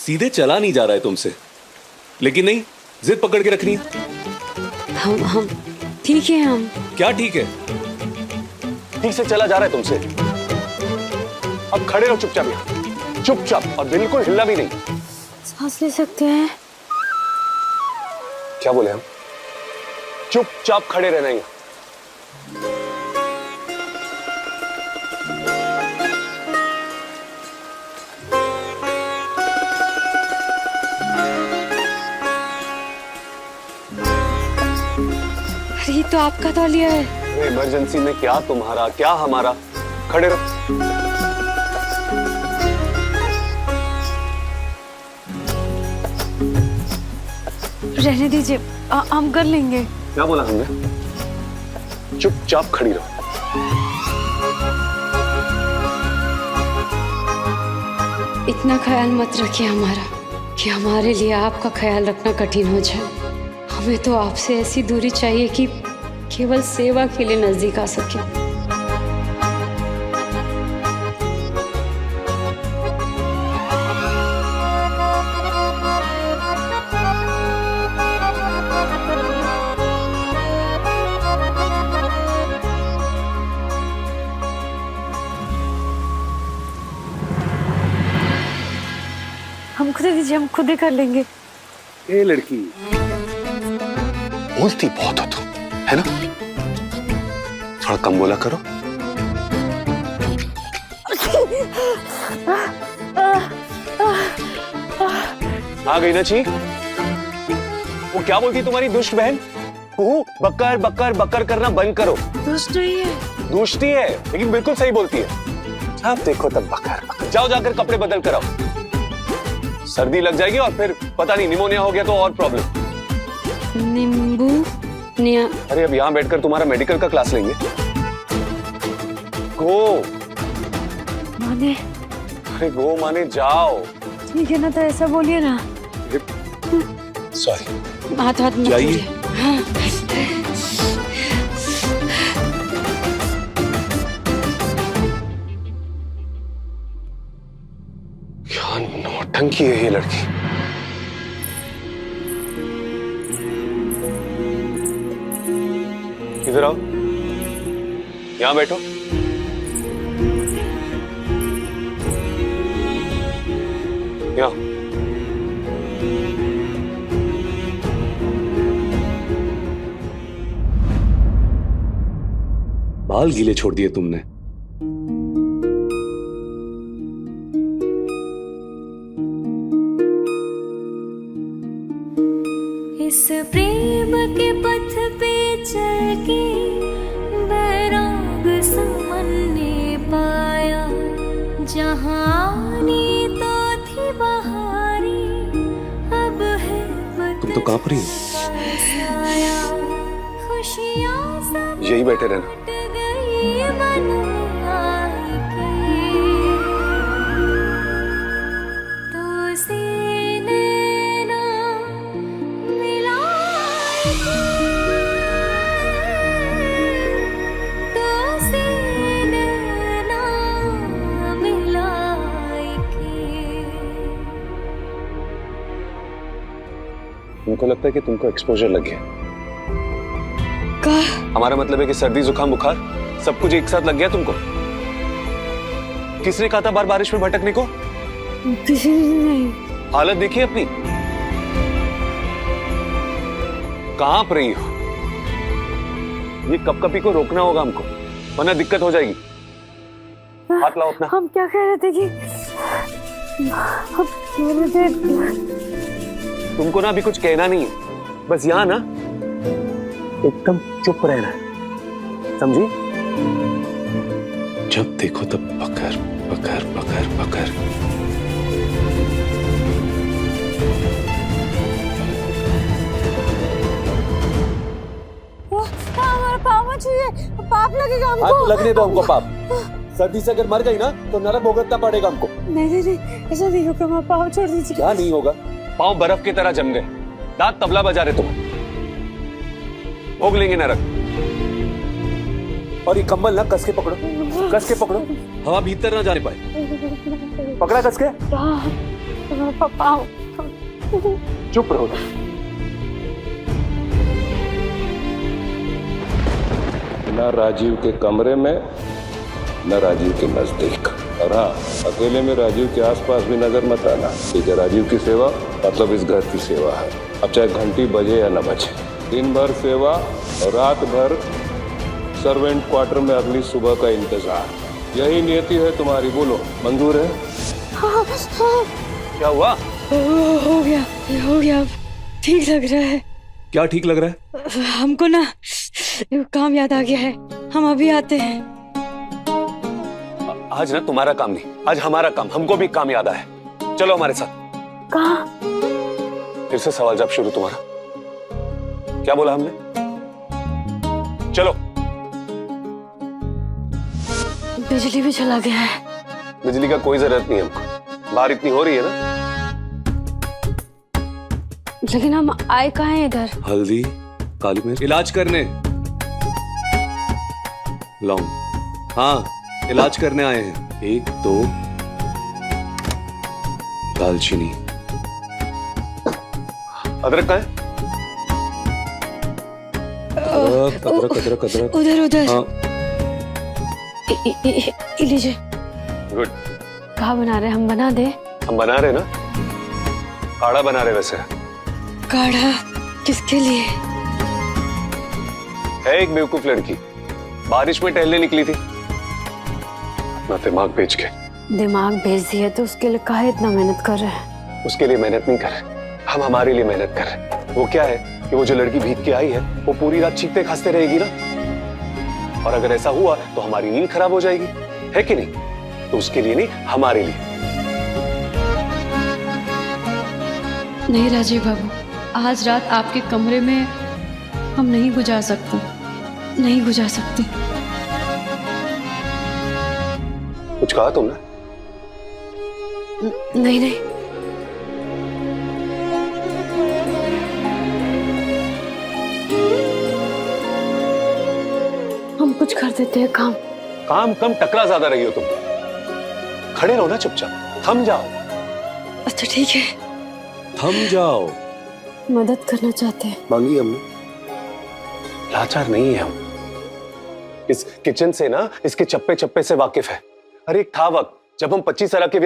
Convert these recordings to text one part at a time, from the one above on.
सीधे चला नहीं जा रहा है तुमसे, लेकिन नहीं, जिद पकड़ के रखनी है। हम ठीक है। हम क्या ठीक है? ठीक से चला जा रहा है तुमसे। अब खड़े रहो चुपचाप यहाँ, चुपचाप, और बिल्कुल हिलना भी नहीं। सांस ले सकते हैं? क्या बोले हम? चुपचाप खड़े रहना है। ये तो आपका तौलिया है। इमरजेंसी में क्या तुम्हारा क्या हमारा, खड़े रहो। रहने दीजिए, हम कर लेंगे। क्या बोला हमने? चुपचाप खड़ी रहो। इतना ख्याल मत रखिए हमारा कि हमारे लिए आपका ख्याल रखना कठिन हो जाए। हमें तो आपसे ऐसी दूरी चाहिए कि केवल सेवा के लिए नजदीक आ सके। हम खुद दीजिए, हम खुद ही कर लेंगे। ए लड़की, बोलती बहुत हो तुम, है ना? थोड़ा कम बोला करो। आ गई ना चीख? वो क्या बोलती तुम्हारी दुष्ट बहन? बक्कर बक्कर बक्कर करना बंद करो। दुष्ट नहीं है। दुष्टी है, लेकिन बिल्कुल सही बोलती है। अब देखो तब बक्कर बक्कर। जाओ जाकर कपड़े बदल कर आओ, सर्दी लग जाएगी और फिर पता नहीं निमोनिया हो गया तो और प्रॉब्लम। नींबू निया। अरे अब यहाँ बैठकर तुम्हारा मेडिकल का क्लास लेंगे। गो माने। अरे गो माने जाओ। ठीक है ना, तो ऐसा बोलिए ना। सॉरी। हाथ हाथ मत जाइए। जोड़िए। हाँ। क्या नौटंकी है ये लड़की। इधर आओ, यहां बैठो। यहाँ बाल गीले छोड़ दिए तुमने। इस प्रेम के पथ पे चल के बैराग समन ने पाया, जहाँ आनी तो थी बहारी, अब है तुम तो कांप रही हो। खुशियाँ सब यही बैठे रहना। टूट गई मन में आके, तो सीने ना मिलाए के, तो सीने ना मिलाए के। तुमको लगता है कि तुमको एक्सपोजर लग गया? का हमारा मतलब है कि सर्दी जुकाम बुखार सब कुछ एक साथ लग गया तुमको। किसने कहा था बार बारिश में भटकने को? किसी ने नहीं। हालत देखिए अपनी, कांप रही हो। ये कपकपी को रोकना होगा हमको, वरना दिक्कत हो जाएगी। हाथ लाओ अपना। हम क्या कह रहे थे कि हम कह रहे थे। तुमको ना अभी कुछ कहना नहीं है, बस यहाँ ना एकदम चुप रहना है, समझी? जब देखो तब बकर बकर बकर बकर। हमारा पाँव मत छूइए, पाप लगेगा हमको। हाँ तो लगने दो हमको पाप। सर्दी से अगर मर गई ना तो नरक भोगतना पड़ेगा हमको। नहीं, ऐसा नहीं होगा। हमारा पाँव छोड़ दीजिए। क्या नहीं होगा? पाँव बर्फ की तरह जम गए, दांत तबला बजा रहे तुम। भोग लेंगे नरक। और ये कम्बल ना कस के पकड़ो, कस के पकड़ो, हवा भीतर ना जाने पाए। पकड़ा कस के। पापा चुप रहो। न राजीव के कमरे में न राजीव के नजदीक, और हाँ, अकेले में राजीव के आसपास भी नजर मत आना। ठीक है? राजीव की सेवा मतलब इस घर की सेवा है। अब चाहे घंटी बजे या न बजे, दिन भर सेवा और रात भर सर्वेंट क्वार्टर में अगली सुबह का इंतजार। यही नियति है तुम्हारी। बोलो, मंजूर है? हाँ, हाँ, क्या हुआ? हो गया, हो गया, ठीक लग रहा है। क्या ठीक लग रहा है? हमको ना काम याद आ गया है, हम अभी आते हैं। आज ना तुम्हारा काम नहीं, आज हमारा काम। हमको भी काम याद आया। चलो हमारे साथ। कहाँ? फिर से सवाल जवाब शुरू तुम्हारा। क्या बोला हमने? चलो। बिजली भी चला गया है। बिजली का कोई जरूरत नहीं है हमको, बाहर इतनी हो रही है ना। लेकिन हम आए कहाँ हैं इधर? हल्दी, काली मिर्च, इलाज करने। लौंग, हाँ, इलाज करने आए हैं। 1 2 दालचीनी, अदरक का है? अदरक अदरक अदरक। उधर उधर। हाँ। लीजिए। गुड। कहाँ बना रहे? हम बना दे? हम बना रहे ना, काढ़ा बना रहे। वैसे काढ़ा किसके लिए? है एक बेवकूफ लड़की, बारिश में टहलने निकली थी, अपना दिमाग बेच के। दिमाग बेच दिया तो उसके लिए काहे इतना मेहनत कर रहे हैं? उसके लिए मेहनत नहीं कर रहे, हम हमारे लिए मेहनत कर रहे। वो क्या है कि वो जो लड़की भीग के आई है वो पूरी रात चीखते खांसते रहेगी ना, और अगर ऐसा हुआ तो हमारी नींद खराब हो जाएगी, है कि नहीं? तो उसके लिए नहीं, हमारे लिए। नहीं राजीव बाबू, आज रात आपके कमरे में हम नहीं गुजार सकते, नहीं गुजार सकते। कुछ कहा तुमने? नहीं नहीं। हम कुछ कर देते हैं काम। काम कम, टकरा ज्यादा रही हो तुम। खड़े रहो ना चुपचाप, थम जाओ। अच्छा ठीक है, थम जाओ। मदद करना चाहते हैं। मांगी हमने, लाचार नहीं है हम। इस किचन से ना, इसके चप्पे चप्पे से वाकिफ है। अरे एक था वक्त जब हम 25 तरह के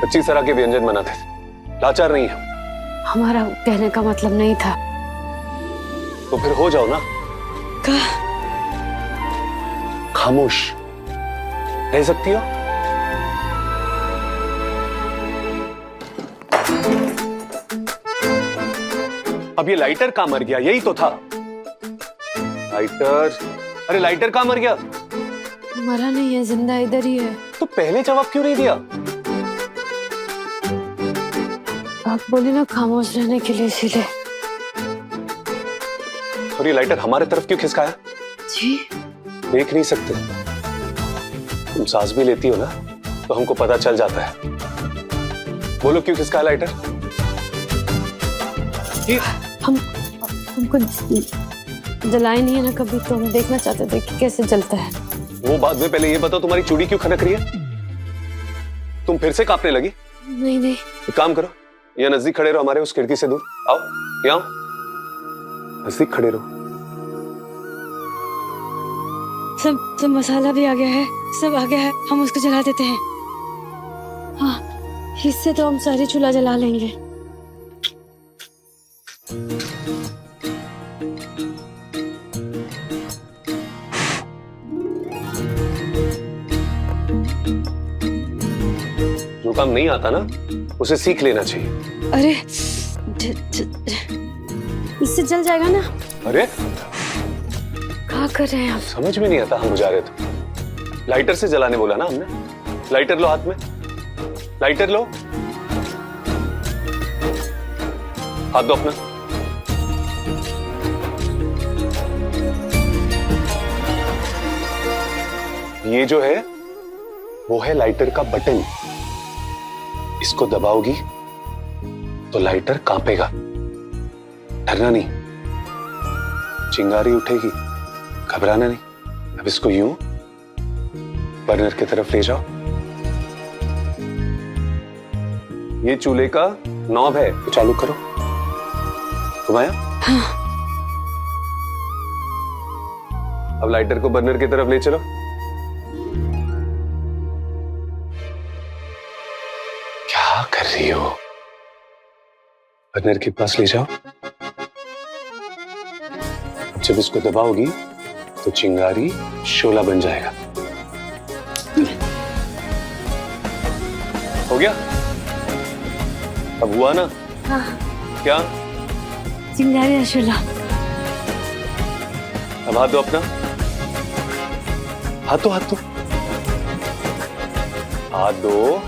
25 तरह के व्यंजन बनाते थे। लाचार नहीं है। हमारा कहने का मतलब नहीं था। तो फिर हो जाओ ना। का? खामोश रह सकती हो? अब ये लाइटर कहां मर गया? यही तो था लाइटर। अरे लाइटर कहां मर गया? मरा नहीं है, जिंदा इधर ही है। तो पहले जवाब क्यों नहीं दिया? आप बोले ना खामोश रहने के लिए, इसीलिए। और ये लाइटर हमारे तरफ क्यों खिसकाया? जी देख नहीं सकते? तुम सांस भी लेती हो ना, तो हमको पता चल जाता है। बोलो क्यों खिसकाया लाइटर? हमको जलाए नहीं है ना कभी, तो हम देखना चाहते थे कि कैसे जलता है। वो बाद में, पहले ये बताओ तुम्हारी चूड़ी क्यों खनक रही है? तुम फिर से कांपने लगी? नहीं नहीं। एक काम करो, या नजदीक खड़े रहो हमारे उस खिड़की से दूर। आओ यहाँ, नजदीक खड़े रहो। सब मसाला भी आ गया है, सब आ गया है। हम उसको जला देते हैं। हाँ, इससे तो हम सारी चूल्हा जला लेंगे। जो काम नहीं आता ना, उसे सीख लेना चाहिए। अरे इससे जल जाएगा ना। अरे क्या कर रहे हैं आप? समझ में नहीं आता, हम बुझा रहे थे। लाइटर से जलाने बोला ना हमने। लाइटर लो हाथ में, लाइटर लो, हाथ दो अपना। ये जो है वो है लाइटर का बटन। इसको दबाओगी तो लाइटर कांपेगा, डरना नहीं। चिंगारी उठेगी, घबराना नहीं। अब इसको यूं बर्नर की तरफ ले जाओ। ये चूल्हे का नॉब है, चालू करो। घुमाया? हाँ। अब लाइटर को बर्नर की तरफ ले चलो। क्या कर रही हो? बर्नर के पास ले जाओ। जब इसको दबाओगी तो चिंगारी शोला बन जाएगा। हो गया? अब हुआ ना? हाँ। क्या? चिंगारी शोला। अब हाथ दो अपना। हाथ दो, हाथ दो, हाथ दो।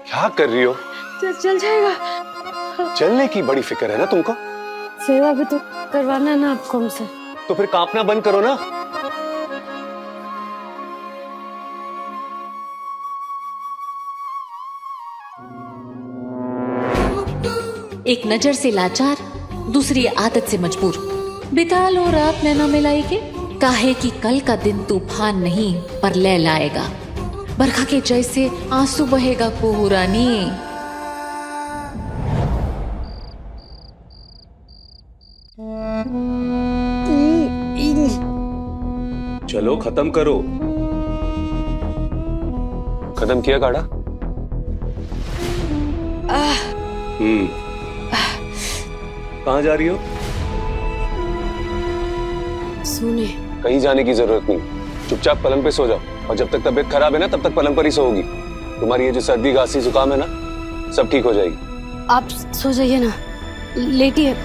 क्या कर रही हो? चल जाएगा। चलने की बड़ी फिक्र है ना तुमको? सेवा भी तो करवाना है ना आपको हमसे। तो फिर कांपना बंद करो ना। एक नजर से लाचार, दूसरी आदत से मजबूर। बिता लो रात नैना मिलाई के, काहे कि कल का दिन तूफान नहीं पर लय लाएगा। बरखा के जैसे आंसू बहेगा कोहुरानी। चलो खत्म करो। खत्म किया काढ़ा? कहाँ जा रही हो? सोने। कहीं जाने की जरूरत नहीं, चुपचाप पलंग पे सो जाओ। और जब तक तबीयत खराब है ना, तब तक पलंग पर ही सोओगी। तुम्हारी ये जो सर्दी खांसी जुकाम है ना, सब ठीक हो जाएगी। आप सो जाइए ना, लेटिए।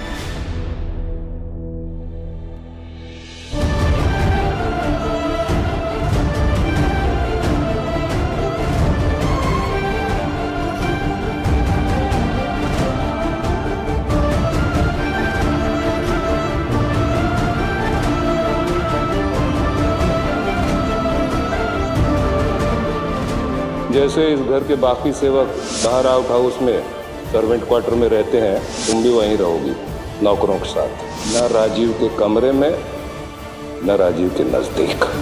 जैसे इस घर के बाकी सेवक बाहर आउट हाउस में सर्वेंट क्वार्टर में रहते हैं, तुम भी वहीं रहोगी नौकरों के साथ। न राजीव के कमरे में, न राजीव के नजदीक।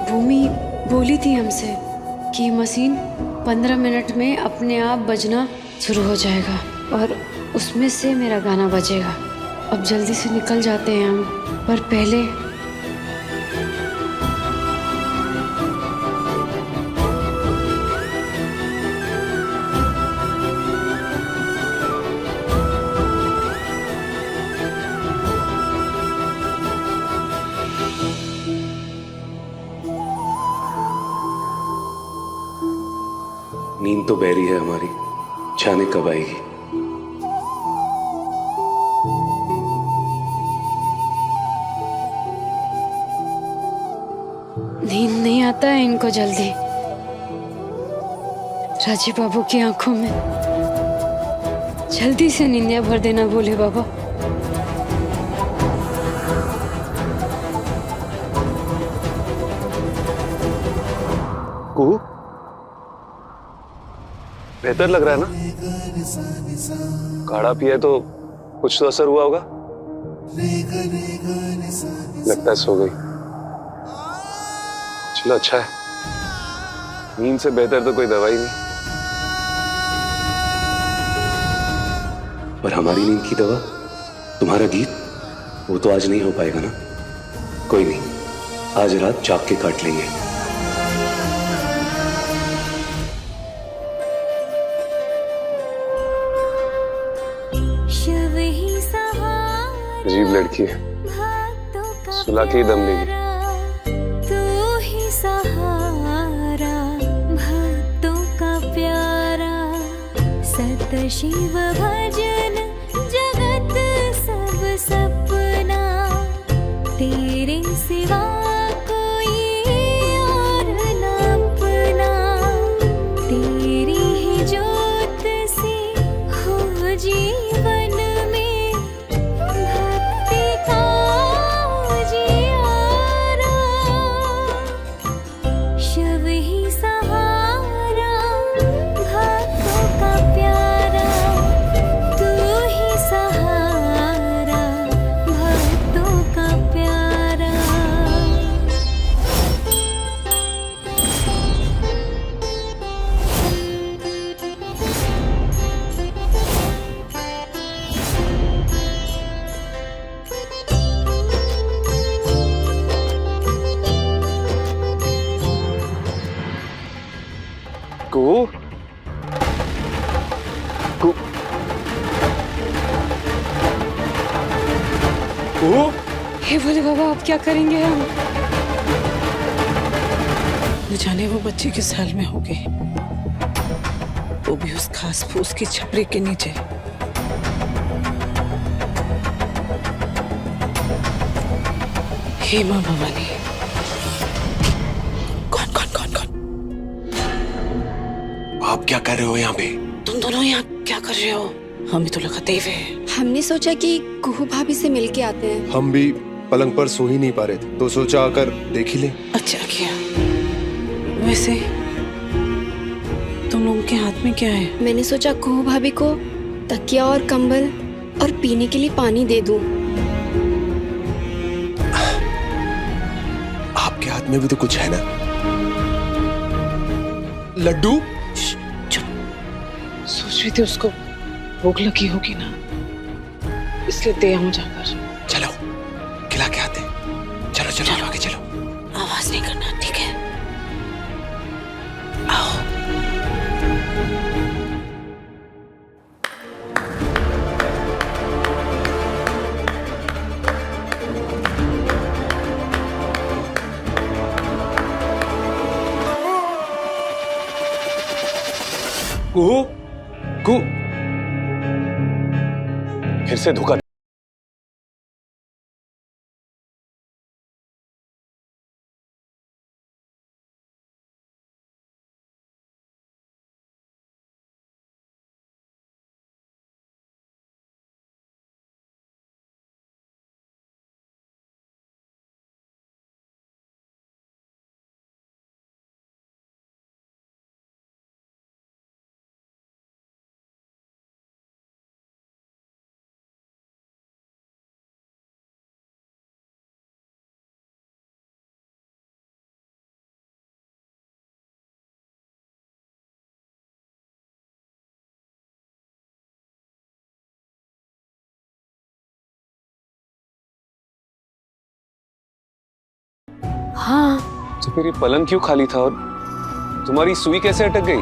भूमि बोली थी हमसे कि मशीन 15 मिनट में अपने आप बजना शुरू हो जाएगा और उसमें से मेरा गाना बजेगा। अब जल्दी से निकल जाते हैं हम, पर पहले नींद तो बहरी है हमारी, जाने कब आएगी। नींद नहीं आता है इनको जल्दी। राजीव बाबू की आंखों में जल्दी से नींदिया भर देना भोले बाबा। कुहू, बेहतर लग रहा है ना? काढ़ा पिया तो कुछ तो असर हुआ होगा। लगता है सो गई। चलो अच्छा है, नींद से बेहतर तो कोई दवाई नहीं। पर हमारी नींद की दवा, तुम्हारा गीत, वो तो आज नहीं हो पाएगा ना। कोई नहीं, आज रात जाग के काट लेंगे। अजीब लड़की है, सुला के ही दम लेगी। तू ही सहारा भक्तों का प्यारा सदा। शिव भजन जगत सब सपना, तेरे सिवा कोई और न अपना, तेरी ही ज्योत से हो जीवन में भक्ति का उजियारा, शिव ही सहारा भक्तों का प्यारा, तू ही सहारा भक्तों का प्यारा। कुहू, कुहू, कुहू, हे भोले बाबा, अब क्या करेंगे हम? न जाने वो बच्ची किस हाल में होगी, वो भी उस घास फूस की छपरी के नीचे। हे माँ भवानी, कौन कौन कौन कौन? आप क्या कर रहे हो यहाँ पे? तुम दोनों यहाँ क्या कर रहे हो? हमें तो लगा देव है। हमने सोचा कि कुहू भाभी से मिल के आते हैं। हम भी पलंग पर सो ही नहीं पा रहे थे, तो सोचा आकर देख ही लें। अच्छा किया। वैसे तुम लोगों के हाथ में क्या है? मैंने सोचा कुहू भाभी को तकिया और कंबल और पीने के लिए पानी दे दूं। आपके हाथ में भी तो कुछ है ना? लड्डू? सोच रही थी उसको भूख लगी होगी ना, इसलिए दे आऊं जाकर। चलो खिला के आते। चलो चलो चलो आगे चलो। आवाज नहीं करना, ठीक है? आओ। कुहू, कुहू, फिर से धोखा। हाँ, तो फिर ये पलंग क्यों खाली था और तुम्हारी सुई कैसे अटक गई?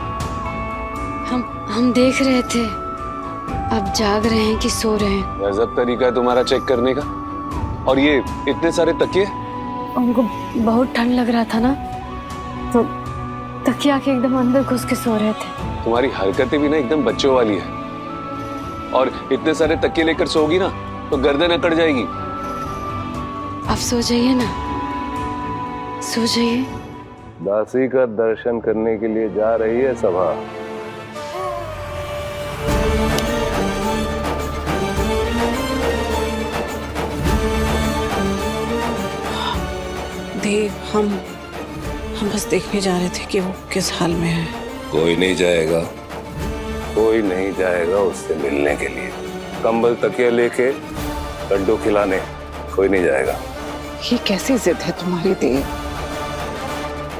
हम देख रहे थे, अब जाग रहे हैं कि सो रहे हैं। गजब तरीका है तुम्हारा चेक करने का। और ये इतने सारे तकिए? उनको बहुत ठंड लग रहा था ना, तो तकिया के एकदम अंदर घुस के सो रहे थे। तुम्हारी हरकतें भी ना एकदम बच्चों वाली है। और इतने सारे तकिए लेकर सोगी ना तो गर्दन अकड़ जाएगी। आप सो जाइए ना, सो जाइए। दासी का दर्शन करने के लिए जा रही है सभा। देव, हम बस देखने जा रहे थे कि वो किस हाल में है। कोई नहीं जाएगा, कोई नहीं जाएगा उससे मिलने के लिए। कंबल तकिया लेके लड्डू खिलाने कोई नहीं जाएगा। ये कैसी जिद है तुम्हारी देव?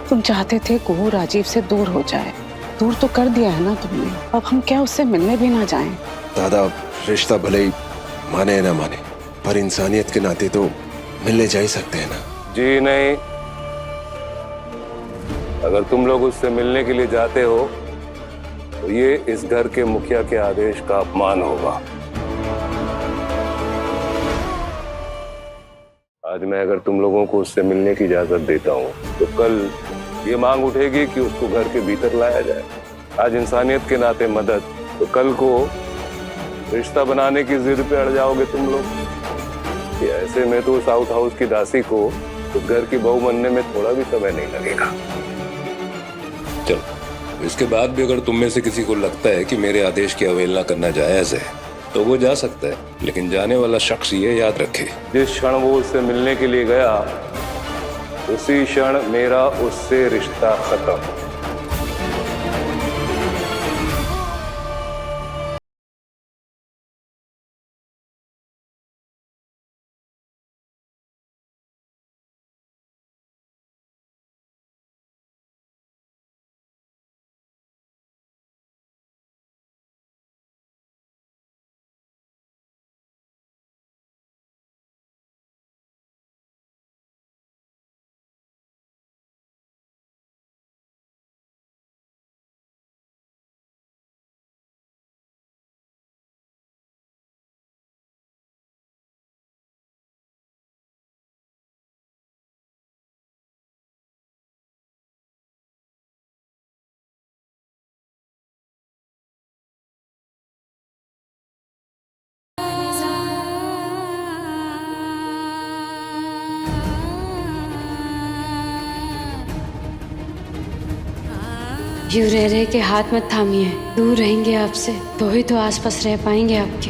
तुम चाहते थे कुहू राजीव से दूर हो जाए, दूर तो कर दिया है ना तुमने। अब हम क्या उससे मिलने भी ना जाएं? दादा, रिश्ता भले ही माने या ना माने, पर इंसानियत के नाते तो मिलने जा ही सकते हैं ना। जी नहीं, अगर तुम लोग उससे मिलने के लिए जाते हो तो ये इस घर के मुखिया के आदेश का अपमान होगा। आज मैं अगर तुम लोगों को उससे मिलने की इजाजत देता हूँ तो कल ये मांग उठेगी कि उसको घर के भीतर लाया जाए। आज इंसानियत के नाते मदद तो कल को रिश्ता बनाने की जिद पे अड़ जाओगे तुम लोग। कि ऐसे में तो साउथ हाउस की दासी को तो घर की बहू बनने में थोड़ा भी समय नहीं लगेगा। चलो, इसके बाद भी अगर तुम में से किसी को लगता है कि मेरे आदेश की अवहेलना करना जायज है तो वो जा सकता है, लेकिन जाने वाला शख्स ये याद रखे, जिस क्षण वो उससे मिलने के लिए गया उसी क्षण मेरा उससे रिश्ता खत्म। यूं रह रहे के हाथ मत थामिए, दूर रहेंगे आपसे तो ही तो आसपास रह पाएंगे आपके।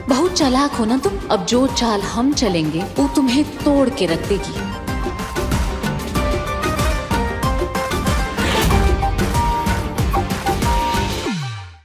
बहुत चालाक हो ना तुम। अब जो चाल हम चलेंगे वो तुम्हें तोड़ के रख देगी।